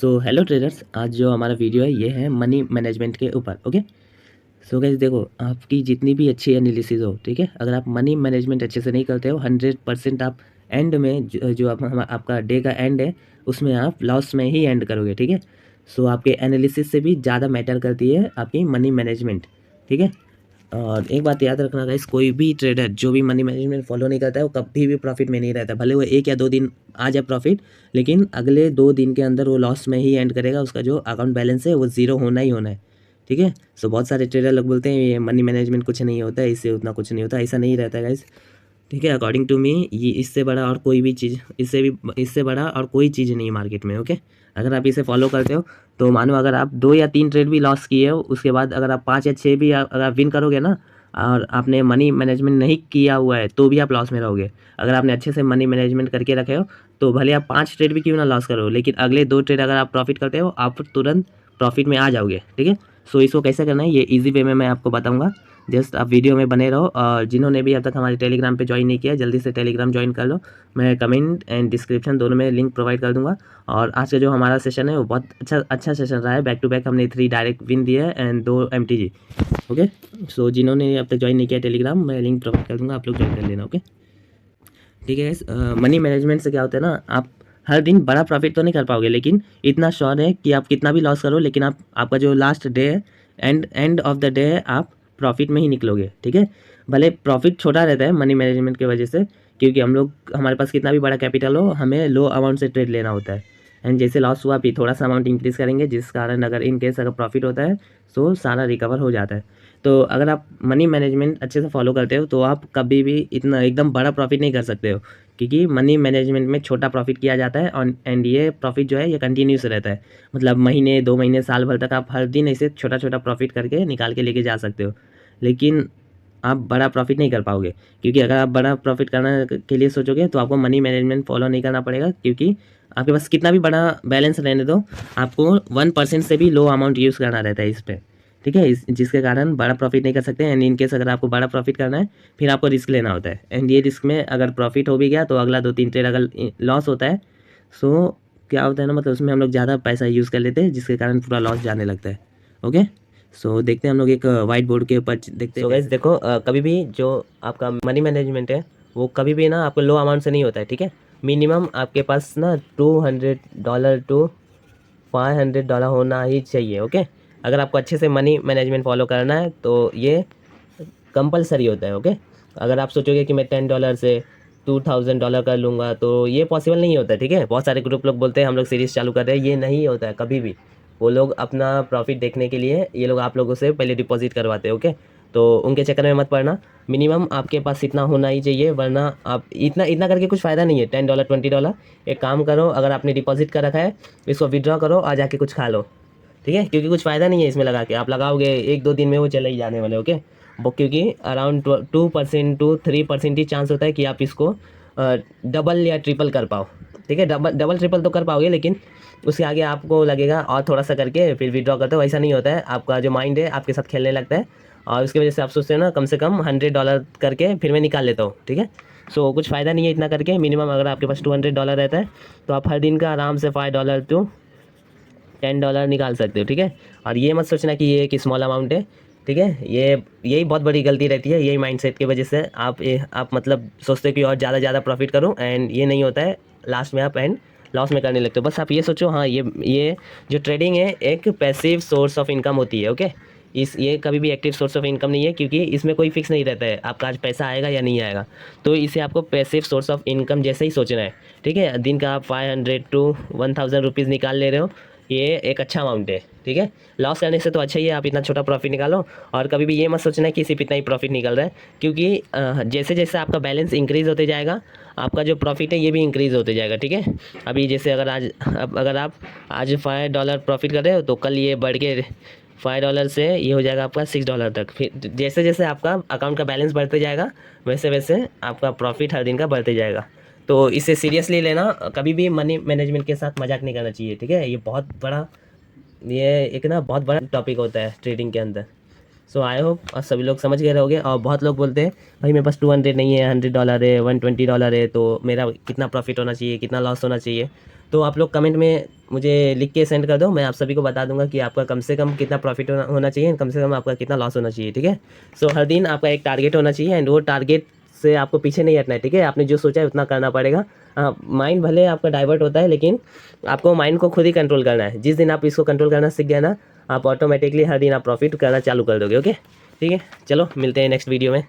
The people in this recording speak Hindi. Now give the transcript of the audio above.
सो हेलो ट्रेडर्स, आज जो हमारा वीडियो है ये है मनी मैनेजमेंट के ऊपर। ओके, सो गाइस देखो, आपकी जितनी भी अच्छी एनालिसिस हो, ठीक है, अगर आप मनी मैनेजमेंट अच्छे से नहीं करते हो 100% आप एंड में जो आपका डे का एंड है उसमें आप लॉस में ही एंड करोगे। ठीक है, सो आपके एनालिसिस से भी ज़्यादा मैटर करती है आपकी मनी मैनेजमेंट। ठीक है, और एक बात याद रखना गाइस, कोई भी ट्रेडर जो भी मनी मैनेजमेंट फॉलो नहीं करता है वो कभी भी प्रॉफिट में नहीं रहता। भले वो 1 या 2 दिन आ जाए प्रॉफिट, लेकिन अगले 2 दिन के अंदर वो लॉस में ही एंड करेगा। उसका जो अकाउंट बैलेंस है वो ज़ीरो होना ही होना है। ठीक है, सो बहुत सारे ट्रेडर लोग बोलते हैं ये मनी मैनेजमेंट कुछ नहीं होता है, इससे उतना कुछ नहीं होता। ऐसा नहीं रहता है गाइस। ठीक है, अकॉर्डिंग टू मी ये इससे बड़ा और कोई भी चीज़, इससे बड़ा और कोई चीज़ नहीं है मार्केट में। ओके, अगर आप इसे फॉलो करते हो तो मानो अगर आप 2 या 3 ट्रेड भी लॉस किए हो, उसके बाद अगर आप 5 या 6 भी अगर आप विन करोगे ना, और आपने मनी मैनेजमेंट नहीं किया हुआ है तो भी आप लॉस में रहोगे। अगर आपने अच्छे से मनी मैनेजमेंट करके रखे हो तो भले आप 5 ट्रेड भी क्यों ना लॉस करो, लेकिन अगले 2 ट्रेड अगर आप प्रॉफिट करते हो आप तुरंत प्रॉफिट में आ जाओगे। ठीक है, सो इसको कैसे करना है ये ईजी वे में मैं आपको बताऊंगा। जस्ट आप वीडियो में बने रहो, और जिन्होंने भी अब तक हमारे टेलीग्राम पे ज्वाइन नहीं किया जल्दी से टेलीग्राम ज्वाइन कर लो। मैं कमेंट एंड डिस्क्रिप्शन दोनों में लिंक प्रोवाइड कर दूंगा। और आज का जो हमारा सेशन है वो बहुत अच्छा सेशन रहा है। बैक टू बैक हमने 3 डायरेक्ट विन दिए हैं एंड 2 MTG। ओके, सो जिन्होंने अब तक ज्वाइन नहीं किया टेलीग्राम, मैं लिंक प्रोवाइड कर दूंगा, आप लोग ज्वाइन कर लेना। ओके, ठीक है। मनी मैनेजमेंट से क्या होता है ना, आप हर दिन बड़ा प्रॉफिट तो नहीं कर पाओगे, लेकिन इतना श्योर है कि आप कितना भी लॉस करो, लेकिन आपका जो लास्ट डे है, एंड ऑफ द डे है, आप प्रॉफिट में ही निकलोगे। ठीक है, भले प्रॉफिट छोटा रहता है मनी मैनेजमेंट की वजह से, क्योंकि हमारे पास कितना भी बड़ा कैपिटल हो, हमें लो अमाउंट से ट्रेड लेना होता है। एंड जैसे लॉस हुआ भी थोड़ा सा अमाउंट इंक्रीज़ करेंगे, जिस कारण अगर इन केस अगर प्रॉफिट होता है तो सारा रिकवर हो जाता है। तो अगर आप मनी मैनेजमेंट अच्छे से फॉलो करते हो तो आप कभी भी इतना एकदम बड़ा प्रॉफिट नहीं कर सकते हो, क्योंकि मनी मैनेजमेंट में छोटा प्रॉफिट किया जाता है। और एंड ये प्रॉफिट जो है ये कंटिन्यूस रहता है, मतलब महीने 2 महीने साल भर तक आप हर दिन ऐसे छोटा छोटा प्रॉफिट करके निकाल के लेके जा सकते हो। लेकिन आप बड़ा प्रॉफिट नहीं कर पाओगे, क्योंकि अगर आप बड़ा प्रॉफिट करने के लिए सोचोगे तो आपको मनी मैनेजमेंट फॉलो नहीं करना पड़ेगा, क्योंकि आपके पास कितना भी बड़ा बैलेंस रहने दो, आपको 1% से भी लो अमाउंट यूज़ करना रहता है इस पर। ठीक है, जिसके कारण बड़ा प्रॉफिट नहीं कर सकते। एंड इन केस अगर आपको बड़ा प्रॉफिट करना है फिर आपको रिस्क लेना होता है। एंड ये रिस्क में अगर प्रॉफिट हो भी गया तो अगला 2-3 ट्रेड अगर लॉस होता है, सो क्या होता है ना, मतलब उसमें हम लोग ज़्यादा पैसा यूज़ कर लेते हैं, जिसके कारण पूरा लॉस जाने लगता है। ओके, सो देखते हैं हम लोग एक वाइट बोर्ड के ऊपर देखते हैं। गाइस देखो, कभी भी जो आपका मनी मैनेजमेंट है वो कभी भी ना आपको लो अमाउंट से नहीं होता है। ठीक है, मिनिमम आपके पास ना $200 टू $500 होना ही चाहिए। ओके, अगर आपको अच्छे से मनी मैनेजमेंट फॉलो करना है तो ये कंपलसरी होता है। ओके, अगर आप सोचोगे कि मैं $10 से $2000 कर लूँगा तो ये पॉसिबल नहीं होता है। ठीक है, बहुत सारे ग्रुप लोग बोलते हैं हम लोग सीरीज चालू कर रहे हैं, ये नहीं होता है कभी भी। वो लोग अपना प्रॉफिट देखने के लिए ये लोग आप लोगों से पहले डिपॉजिट करवाते हैं। ओके, तो उनके चक्कर में मत पड़ना। मिनिमम आपके पास इतना होना ही चाहिए, वरना आप इतना इतना करके कुछ फ़ायदा नहीं है। $10 $20 एक काम करो, अगर आपने डिपॉजिट कर रखा है इसको विड्रॉ करो और जाके कुछ खा लो। ठीक है, क्योंकि कुछ फ़ायदा नहीं है इसमें लगा के, आप लगाओगे 1-2 दिन में वो चले ही जाने वाले। ओके, वो क्योंकि अराउंड 2% टू 3% ही चांस होता है कि आप इसको डबल या ट्रिपल कर पाओ। ठीक है, डबल ट्रिपल तो कर पाओगे, लेकिन उसके आगे आपको लगेगा और थोड़ा सा करके फिर विड्रॉ करते हो। ऐसा नहीं होता है, आपका जो माइंड है आपके साथ खेलने लगता है, और उसकी वजह से आप सोचते हो ना कम से कम $100 करके फिर मैं निकाल लेता हूँ। ठीक है, सो कुछ फ़ायदा नहीं है इतना करके। मिनिमम अगर आपके पास $200 रहता है तो आप हर दिन का आराम से $5 टू $10 निकाल सकते हो। ठीक है, और ये मत सोचना कि ये एक स्मॉल अमाउंट है। ठीक है, यही बहुत बड़ी गलती रहती है, यही माइंडसेट की वजह से आप मतलब सोचते हो कि और ज़्यादा प्रॉफिट करूं, एंड ये नहीं होता है। लास्ट में आप एंड लॉस में करने लगते हो। बस आप ये सोचो, हाँ ये जो ट्रेडिंग है एक पैसिव सोर्स ऑफ इनकम होती है। ओके, ये कभी भी एक्टिव सोर्स ऑफ इनकम नहीं है, क्योंकि इसमें कोई फिक्स नहीं रहता है आपका आज पैसा आएगा या नहीं आएगा। तो इसे आपको पैसिव सोर्स ऑफ इनकम जैसे ही सोचना है। ठीक है, दिन का आप 500 टू 1000 रुपीज़ निकाल ले रहे हो, ये एक अच्छा अमाउंट है। ठीक है, लॉस करने से तो अच्छा ही है आप इतना छोटा प्रॉफिट निकालो। और कभी भी ये मत सोचना कि सिर्फ इतना ही प्रॉफिट निकल रहा है, क्योंकि जैसे जैसे आपका बैलेंस इंक्रीज़ होते जाएगा आपका जो प्रॉफिट है ये भी इंक्रीज़ होते जाएगा। ठीक है, अभी जैसे अगर आप आज $5 प्रॉफिट कर रहे हो तो कल ये बढ़ के $5 से ये हो जाएगा आपका $6 तक। फिर जैसे जैसे आपका अकाउंट का बैलेंस बढ़ते जाएगा वैसे वैसे आपका प्रॉफिट हर दिन का बढ़ते जाएगा। तो इसे सीरियसली लेना, कभी भी मनी मैनेजमेंट के साथ मजाक नहीं करना चाहिए। ठीक है, ये एक ना बहुत बड़ा टॉपिक होता है ट्रेडिंग के अंदर। सो आई होप आप सभी लोग समझ गए रहोगे। और बहुत लोग बोलते हैं भाई मेरे पास 200 नहीं है, $100 है, $120 है, तो मेरा कितना प्रॉफिट होना चाहिए, कितना लॉस होना चाहिए। तो आप लोग कमेंट में मुझे लिख के सेंड कर दो, मैं आप सभी को बता दूंगा कि आपका कम से कम कितना प्रॉफिट होना चाहिए, कम से कम आपका कितना लॉस होना चाहिए, ठीक है। सो हर दिन आपका एक टारगेट होना चाहिए एंड वो टारगेट से आपको पीछे नहीं हटना है, ठीक है। आपने जो सोचा है उतना करना पड़ेगा। माइंड भले आपका डाइवर्ट होता है, लेकिन आपको माइंड को खुद ही कंट्रोल करना है। जिस दिन आप इसको कंट्रोल करना सीख गए ना, आप ऑटोमेटिकली हर दिन आप प्रॉफिट करना चालू कर दोगे। ओके, ठीक है, चलो मिलते हैं नेक्स्ट वीडियो में।